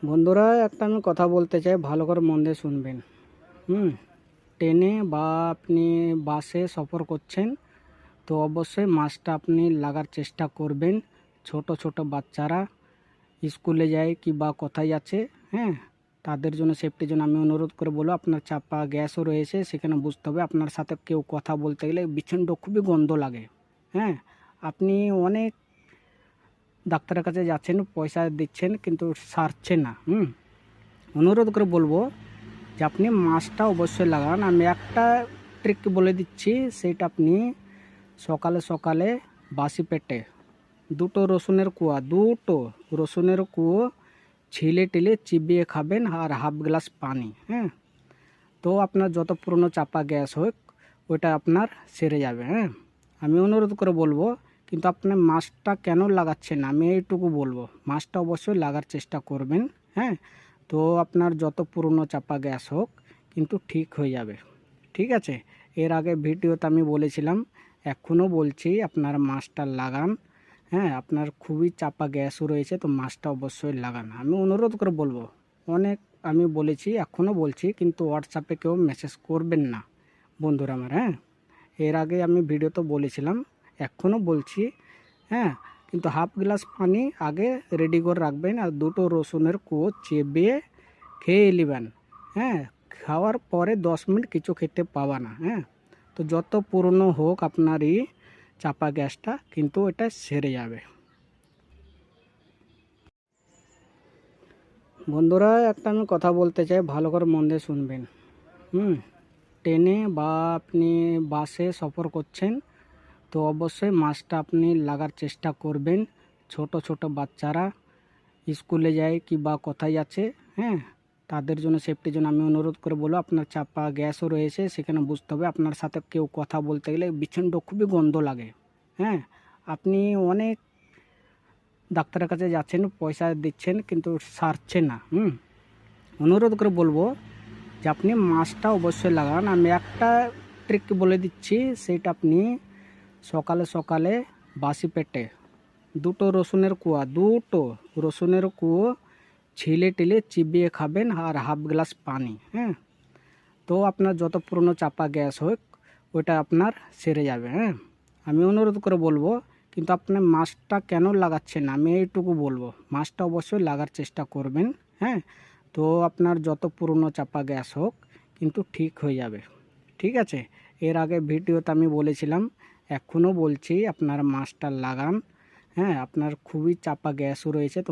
বন্ধুরা, একটা আমি কথা বলতে চাই, ভালো করে মন দিয়ে শুনবেন। ট্রেনে বা আপনি বাসে সফর করছেন, তো অবশ্যই মাস্কটা আপনি লাগার চেষ্টা করবেন। ছোট ছোট বাচ্চারা স্কুলে যায় কি বা কোথায় যাচ্ছে, হ্যাঁ, তাদের জন্য সেফটির জন্য আমি অনুরোধ করে বলবো, আপনার চাপা গ্যাসও রয়েছে, সেখানে বুঝতে হবে আপনার সাথে কেউ কথা বলতে গেলে বিচ্ছিন্ন খুবই গন্ধ লাগে। হ্যাঁ, আপনি অনেক ডাক্তারের কাছে যাচ্ছেন, পয়সা দিচ্ছেন, কিন্তু সারছে না। অনুরোধ করে বলবো যে আপনি মাস্কটা অবশ্যই লাগান। আমি একটা ট্রিক বলে দিচ্ছি, সেটা আপনি সকালে সকালে বাসি পেটে দুটো রসুনের কুয়ো ছিলে টিলে চিবিয়ে খাবেন, আর হাফ গ্লাস পানি। হ্যাঁ, তো আপনার যত পুরনো চাপা গ্যাস হোক ওইটা আপনার সেরে যাবে। হ্যাঁ, আমি অনুরোধ করে বলবো, কিন্তু আপনি মাস্কটা কেন লাগাচ্ছেন আমি এইটুকু বলবো, মাস্কটা অবশ্যই লাগার চেষ্টা করবেন। হ্যাঁ, তো আপনার যত পুরনো চাপা গ্যাস হোক কিন্তু ঠিক হয়ে যাবে। ঠিক আছে, এর আগে ভিডিওতে আমি বলেছিলাম, এখনও বলছি, আপনার মাস্কটা লাগান। হ্যাঁ, আপনার খুবই চাপা গ্যাসও রয়েছে, তো মাস্কটা অবশ্যই লাগান। আমি অনুরোধ করে বলবো, অনেক আমি বলেছি, এখনও বলছি, কিন্তু হোয়াটসঅ্যাপে কেউ মেসেজ করবেন না বন্ধুরা আমার। হ্যাঁ, এর আগে আমি ভিডিওতে বলেছিলাম, এখনও বলছি। হ্যাঁ, কিন্তু হাফ গ্লাস পানি আগে রেডি করে রাখবেন, আর দুটো রসুনের কুয়ো চেবিয়ে খেয়ে নেবেন। হ্যাঁ, খাওয়ার পরে 10 মিনিট কিছু খেতে পাবা না। হ্যাঁ, তো যত পুরনো হোক আপনার এই চাপা গ্যাসটা, কিন্তু এটা সেরে যাবে। বন্ধুরা, একটা আমি কথা বলতে চাই, ভালো করে মন দিয়ে শুনবেন। ট্রেনে বা আপনি বাসে সফর করছেন, তো অবশ্যই মাস্কটা আপনি লাগার চেষ্টা করবেন। ছোট ছোট বাচ্চারা স্কুলে যায় কি বা কোথায় যাচ্ছে, হ্যাঁ, তাদের জন্য সেফটির জন্য আমি অনুরোধ করে বলবো, আপনার চাপা গ্যাসও রয়েছে, সেখানে বুঝতে হবে আপনার সাথে কেউ কথা বলতে গেলে বিচ্ছিন্ন খুবই গন্ধ লাগে। হ্যাঁ, আপনি অনেক ডাক্তারের কাছে যাচ্ছেন, পয়সা দিচ্ছেন, কিন্তু সারছে না। অনুরোধ করে বলবো যে আপনি মাস্কটা অবশ্যই লাগান। আমি একটা ট্রিক বলে দিচ্ছি, সেটা আপনি সকালে সকালে বাসি পেটে দুটো রসুনের কুয়ো ছিলে টিলে চিবিয়ে খাবেন, আর হাফ গ্লাস পানি। হ্যাঁ, তো আপনার যত পুরনো চাপা গ্যাস হোক ওইটা আপনার সেরে যাবে। হ্যাঁ, আমি অনুরোধ করে বলবো, কিন্তু আপনি মাস্কটা কেন লাগাচ্ছেন আমি এইটুকু বলবো, মাস্কটা অবশ্যই লাগার চেষ্টা করবেন। হ্যাঁ, তো আপনার যত পুরনো চাপা গ্যাস হোক কিন্তু ঠিক হয়ে যাবে। ঠিক আছে, এর আগে ভিডিওতে আমি বলেছিলাম, এখনও বলছি, আপনার মাস্কটা লাগান। হ্যাঁ, আপনার খুবই চাপা গ্যাসও রয়েছে, তো